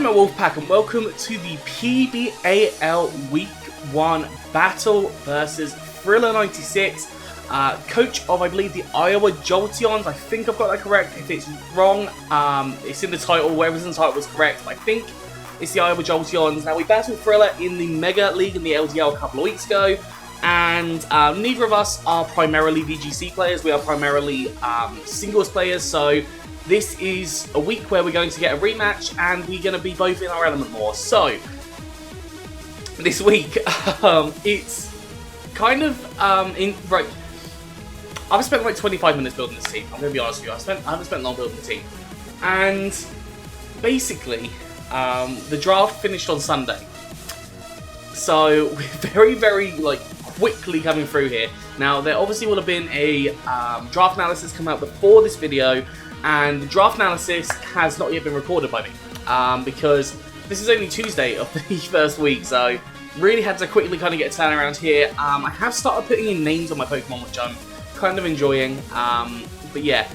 my Wolfpack, and welcome to the PBAL Week 1 battle versus Thriller 96, coach of, I believe, the Iowa Jolteons. I think I've got that correct. If it's wrong, it's in the title. Whoever's in the title was correct. I think it's the Iowa Jolteons. Now, we battled Thriller in the Mega League in the LDL a couple of weeks ago, and neither of us are primarily VGC players. We are primarily singles players, so this is a week where we're going to get a rematch, and we're going to be both in our element more. So, this week, it's kind of, right, I've spent like 25 minutes building this team. I'm going to be honest with you, I haven't spent long building the team. And, basically, the draft finished on Sunday. So, we're very, like, quickly coming through here. Now, there obviously will have been a draft analysis come out before this video, and the draft analysis has not yet been recorded by me, because this is only Tuesday of the first week, so really had to quickly kind of get a turnaround here. I have started putting in names on my Pokemon, which I'm kind of enjoying, but yeah,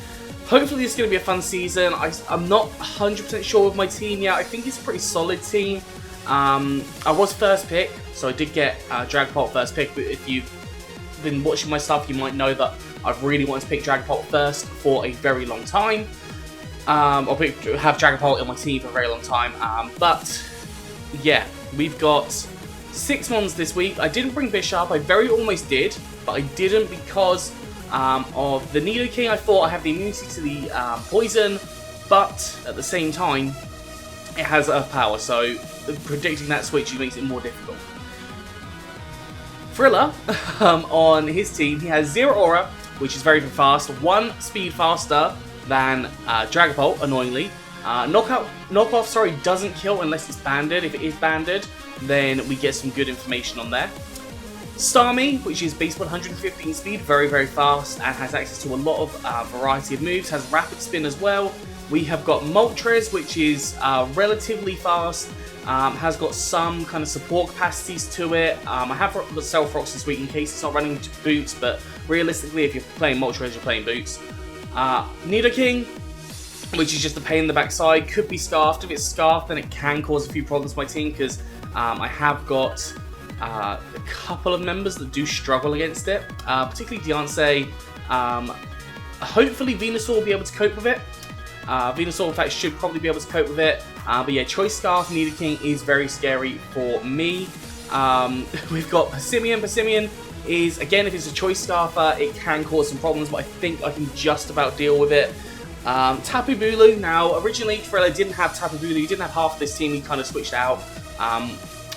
hopefully this is going to be a fun season. I'm not 100% sure with my team yet. I think it's a pretty solid team. I was first pick, so I did get Dragapult first pick, but if you've been watching my stuff, you might know that I've really wanted to pick Dragapult first for a very long time. Have Dragapult in my team for a very long time. But yeah, we've got 6 mons this week. I didn't bring Bishop. I very almost did, but I didn't because of the Nidoking. I thought I have the immunity to the poison, but at the same time, it has Earth power, so predicting that switch makes it more difficult. Thriller, on his team, he has 0 Aura, which is very fast, 1 speed faster than Dragapult, annoyingly. Knockoff, doesn't kill unless it's banded. If it is banded, then we get some good information on there. Starmie, which is base 115 speed, very fast, and has access to a lot of variety of moves, has rapid spin as well. We have got Moltres, which is relatively fast, has got some kind of support capacities to it. I have got Selfrox this week in case it's not running Boots, but realistically, if you're playing Moltres, you're playing Boots. Nidoking, which is just a pain in the backside, could be Scarfed. If it's Scarfed, then it can cause a few problems to my team, because I have got a couple of members that do struggle against it, particularly Deontay. Hopefully Venusaur will be able to cope with it. Venusaur, in fact, should probably be able to cope with it. But yeah, Choice Scarf Nidoking is very scary for me. We've got Persimmon. Persimmon is, again, if it's a Choice Scarfer, it can cause some problems, but I think I can just about deal with it. Tapu Bulu. Now, originally, Thriller didn't have Tapu Bulu. He didn't have half of this team. He kind of switched out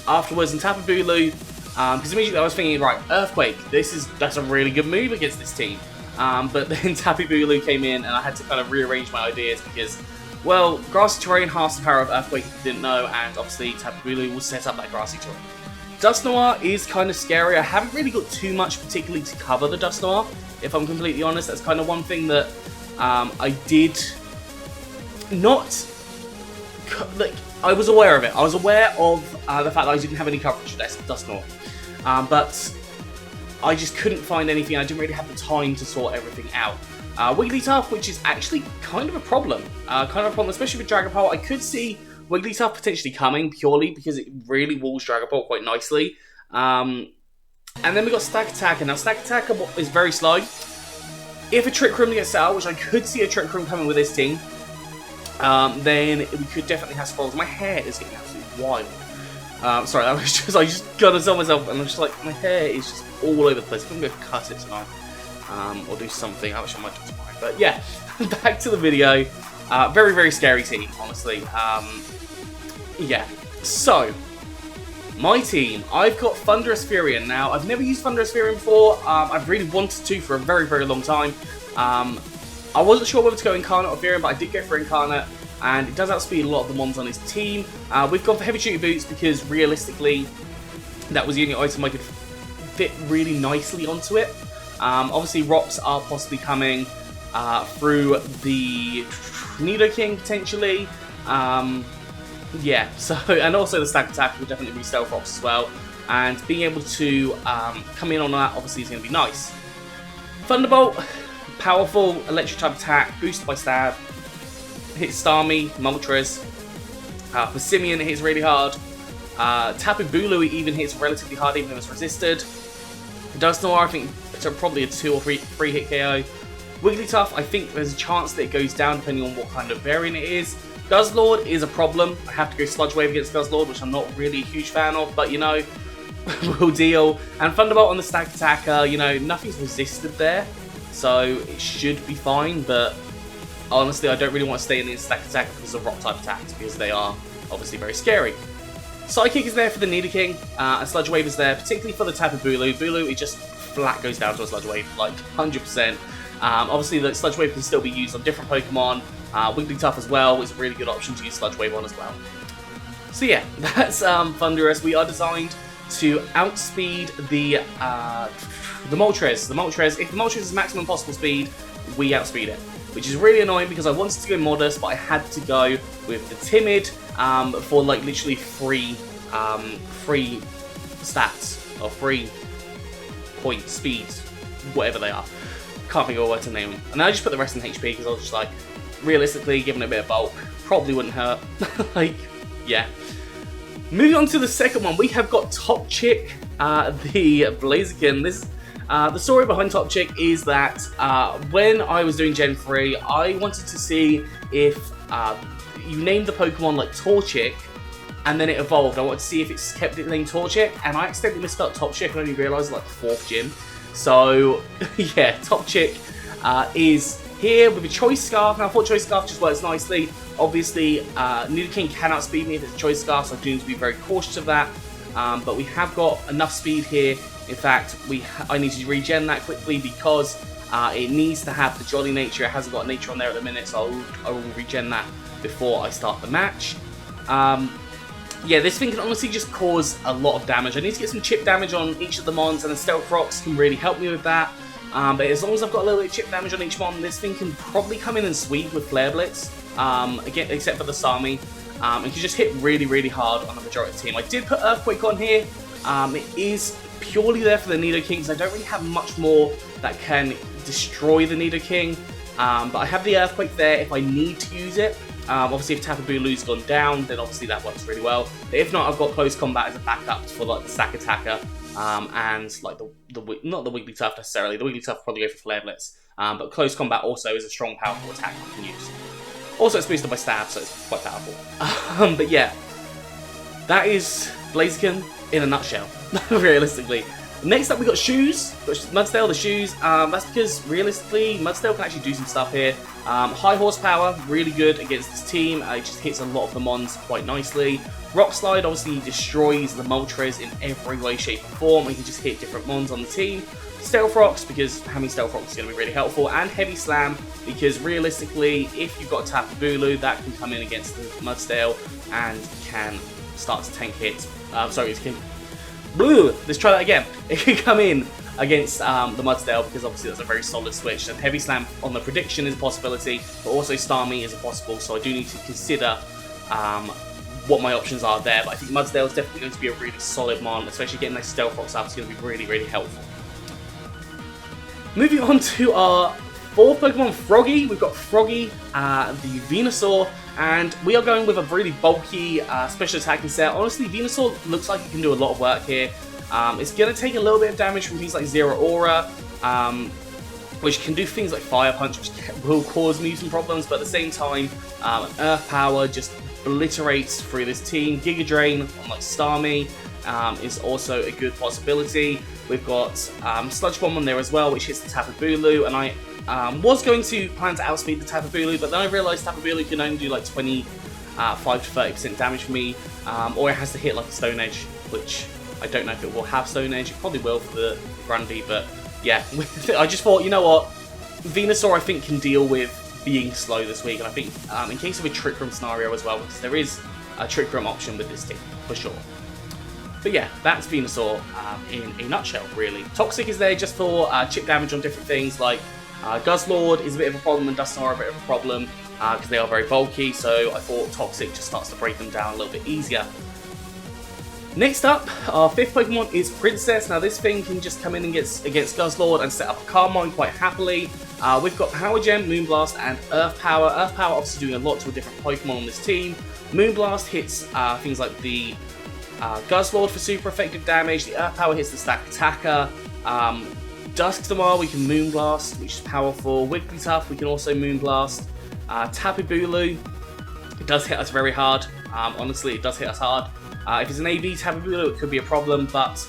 afterwards. And Tapu Bulu, because immediately I was thinking, right, Earthquake. That's a really good move against this team. But then Tapu Bulu came in, and I had to kind of rearrange my ideas because, well, grassy terrain halves the power of Earthquake, if you didn't know, and obviously Tapu Bulu will set up that grassy terrain. Dusknoir is kind of scary. I haven't really got too much particularly to cover the Dusknoir, if I'm completely honest. That's kind of one thing that I did not... Like, I was aware of it. I was aware of the fact that I didn't have any coverage for Dusknoir. But I just couldn't find anything. I didn't really have the time to sort everything out. Wigglytuff, which is actually kind of a problem. Especially with Dragapult. I could see Wigglytuff potentially coming purely because it really walls Dragapult quite nicely. And then we got Stack Attacker. Now, Stack Attacker is very slow. If a Trick Room gets out, which I could see a Trick Room coming with this team, then we could definitely have some problems. My hair is getting absolutely wild. Sorry, that was just, I just got to tell myself, and I'm just like, my hair is just all over the place. I'm going to go cut it tonight, or do something. I wish I might do tomorrow. But yeah, back to the video. Very scary team, honestly. Yeah, so, my team, I've got Thunderous Furion. Now, I've never used Thunderous Furion before. I've really wanted to for a very long time. I wasn't sure whether to go Incarnate or Furion, but I did go for Incarnate, and it does outspeed a lot of the mons on his team. We've gone for Heavy Duty Boots because, realistically, that was the only item I could fit really nicely onto it. Obviously, rocks are possibly coming through the Nidoking, potentially. Yeah, so, and also the Stack Attack will definitely be Stealth Rocks as well. And being able to come in on that, obviously, is going to be nice. Thunderbolt, powerful electric type attack, boosted by stab. Hits Starmie, Moltres. Persimmon hits really hard. Tapu Bulu even hits relatively hard, even though it's resisted. Dusknoir, I think it's probably a 2 or 3 hit KO. Wigglytuff, I think there's a chance that it goes down depending on what kind of variant it is. Guzzlord is a problem. I have to go Sludge Wave against Guzzlord, which I'm not really a huge fan of, but you know, we'll deal. And Thunderbolt on the stack attacker, you know, nothing's resisted there, so it should be fine, but honestly, I don't really want to stay in the stack attacker because of rock type attacks, because they are obviously very scary. Psychic is there for the Nidoking, and Sludge Wave is there, particularly for the Tapu Bulu. Bulu, it just flat goes down to a Sludge Wave, like 100%. Obviously, the Sludge Wave can still be used on different Pokemon. Wigglytuff as well is a really good option to use Sludge Wave on as well. So yeah, that's Thundurus. We are designed to outspeed the Moltres. The Moltres, if the Moltres is maximum possible speed, we outspeed it, which is really annoying because I wanted to go Modest, but I had to go with the Timid for like literally free stats or free point speeds, whatever they are. Can't think of a word to name them. And I just put the rest in HP because I was just like, realistically, giving it a bit of bulk probably wouldn't hurt. Like, yeah. Moving on to the second one, we have got Toxic, the Blaziken. This, the story behind Toxic is that when I was doing Gen 3, I wanted to see if you named the Pokemon like Torchic, and then it evolved. I wanted to see if it's kept it named Torchic, and I accidentally misspelled Toxic and only realised like the 4th gym. So, yeah, Toxic is here with a Choice Scarf. Now, I thought Choice Scarf just works nicely. Obviously, Nidoking can outspeed me if it's a Choice Scarf, so I do need to be very cautious of that. But we have got enough speed here. In fact, I need to regen that quickly because it needs to have the Jolly Nature. It hasn't got a Nature on there at the minute, so I will regen that before I start the match. Yeah, this thing can honestly just cause a lot of damage. I need to get some chip damage on each of the mons, and the Stealth Rocks can really help me with that. But as long as I've got a little bit of chip damage on each mon, this thing can probably come in and sweep with Flare Blitz, again, except for the Sami. And can just hit really, really hard on the majority of the team. I did put Earthquake on here. It is purely there for the Nidokings. I don't really have much more that can destroy the Nidoking. But I have the Earthquake there if I need to use it. Obviously, if Tapu Bulu's gone down, then obviously that works really well. But if not, I've got Close Combat as a backup for like the Stack Attacker, and like not the Wigglytuff necessarily. The Wigglytuff probably go for Flare Blitz, but Close Combat also is a strong, powerful attack I can use. Also, it's boosted by Stab, so it's quite powerful. But yeah, that is Blaziken in a nutshell, realistically. Next up, we got Shoes. Mudsdale, the Shoes. That's because, realistically, Mudsdale can actually do some stuff here. High horsepower, really good against this team. It just hits a lot of the mons quite nicely. Rock Slide obviously destroys the Moltres in every way, shape, or form. We can just hit different mons on the team. Stealth Rocks, because having Stealth Rocks is going to be really helpful. And Heavy Slam, because realistically, if you've got a Tapu Bulu, that can come in against the Mudsdale and can start to tank hits. Sorry, it can... Let's try that again. It can come in against the Mudsdale because obviously that's a very solid switch. And Heavy Slam on the prediction is a possibility, but also Starmie is a possible. So I do need to consider what my options are there. But I think Mudsdale is definitely going to be a really solid mon, especially getting those Stealth Rocks up is going to be really, really helpful. Moving on to our fourth Pokemon, Froggy. We've got Froggy, the Venusaur. And we are going with a really bulky special attacking set. Honestly, Venusaur looks like it can do a lot of work here. It's going to take a little bit of damage from things like Zero Aura, which can do things like Fire Punch, which will cause me some problems. But at the same time, Earth Power just obliterates through this team. Giga Drain on like Starmie is also a good possibility. We've got Sludge Bomb on there as well, which hits the Tapu Bulu, and I was going to plan to outspeed the Tapu Bulu, but then I realised Tapu Bulu can only do like 25 to 30% damage for me, or it has to hit like a Stone Edge, which I don't know if it will have Stone Edge. It probably will for the Grundy, but yeah, I just thought, you know what, Venusaur I think can deal with being slow this week, and I think in case of a Trick Room scenario as well, because there is a Trick Room option with this team, for sure. But yeah, that's Venusaur in a nutshell, really. Toxic is there just for chip damage on different things, like Guzzlord is a bit of a problem and Dusknoir a bit of a problem, because they are very bulky, so I thought Toxic just starts to break them down a little bit easier. Next up, our fifth Pokemon is Princess. Now this thing can just come in against Guzzlord and set up a Carmine quite happily. We've got Power Gem, Moonblast, and Earth Power. Earth Power obviously doing a lot to a different Pokemon on this team. Moonblast hits things like the Guzzlord for super effective damage. The Earth Power hits the Stack Attacker. Dusknoir we can Moonblast, which is powerful. Wigglytuff we can also Moonblast. Tapu Bulu, it does hit us very hard. Honestly, it does hit us hard. If it's an AV Tapu Bulu, it could be a problem, but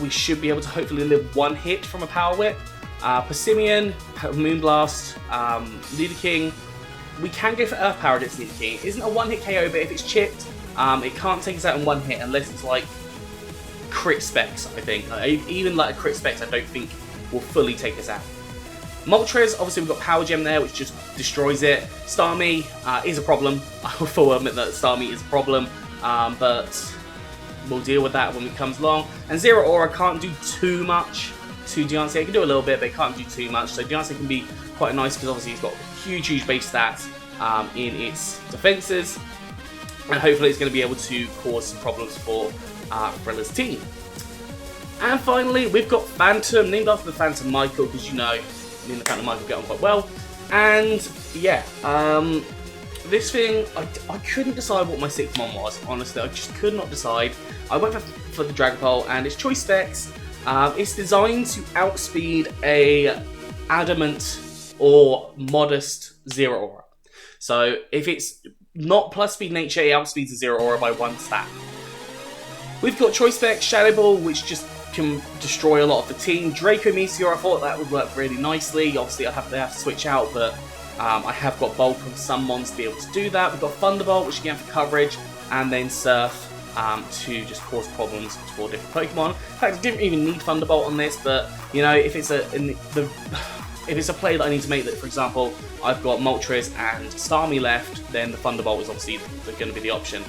we should be able to hopefully live one hit from a Power Whip. Persimmon, Moonblast, Nidoking. We can go for Earth Power against Nidoking. It isn't a one-hit KO, but if it's chipped, it can't take us out in one hit unless it's like crit specs, I think. Even like a crit specs, I don't think will fully take us out. Moltres, obviously we've got Power Gem there, which just destroys it. Starmie is a problem. I will fully admit that Starmie is a problem, but we'll deal with that when it comes along. And Zero Aura can't do too much to Giantsy. It can do a little bit, but it can't do too much. So Giantsy can be quite nice because obviously he's got huge base stats in its defenses. And hopefully it's going to be able to cause some problems for Brilla's team. And finally, we've got Phantom, named after the Phantom Michael, because you know, me and the Phantom Michael get on quite well. And yeah, this thing, I couldn't decide what my sixth one was, honestly. I just could not decide. I went for the Dragapult, and its choice specs. It's designed to outspeed a Adamant or modest Zero Aura. So if it's not plus speed nature, it outspeeds a Zero Aura by 1 stat. We've got choice spec, Shadow Ball, which just can destroy a lot of the team. Draco Meteor, I thought that would work really nicely. Obviously I'd have to switch out, but I have got Bulk on some mons to be able to do that. We've got Thunderbolt, which again for coverage, and then Surf to just cause problems for different Pokemon. In fact, I didn't even need Thunderbolt on this, but you know, if it's a play that I need to make, that for example I've got Moltres and Starmie left, then the Thunderbolt is obviously going to be the option.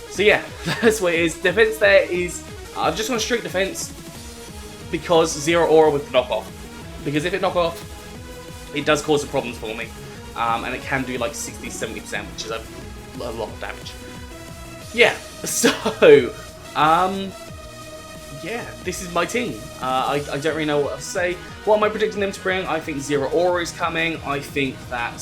So yeah, that's what it is. Defense there is, I've just gone straight defense because Zero Aura with knock off. Because if it knock off, it does cause some problems for me. And it can do like 60-70%, which is a lot of damage. Yeah, so, yeah, this is my team. I don't really know what to say. What am I predicting them to bring? I think Zero Aura is coming. I think that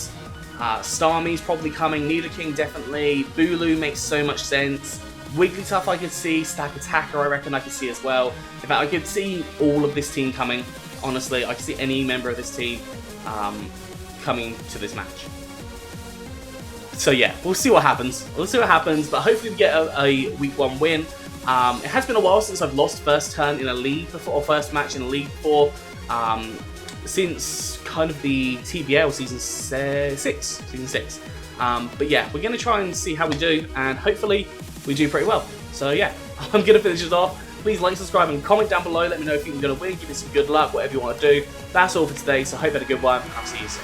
Starmie's probably coming. Nidoking definitely. Bulu makes so much sense. Wigglytuff I could see. Stack Attacker I reckon I could see as well. In fact, I could see all of this team coming. Honestly, I could see any member of this team coming to this match. So yeah, we'll see what happens. We'll see what happens, but hopefully we get a week 1 win. It has been a while since I've lost first turn in a league before, or first match in a league before. Since kind of the TBAL season 6. But yeah, we're going to try and see how we do, and hopefully we do pretty well. So yeah, I'm going to finish this off. Please like, subscribe, and comment down below. Let me know if you think we're going to win. Give me some good luck, whatever you want to do. That's all for today, so hope you had a good one, and I'll see you soon.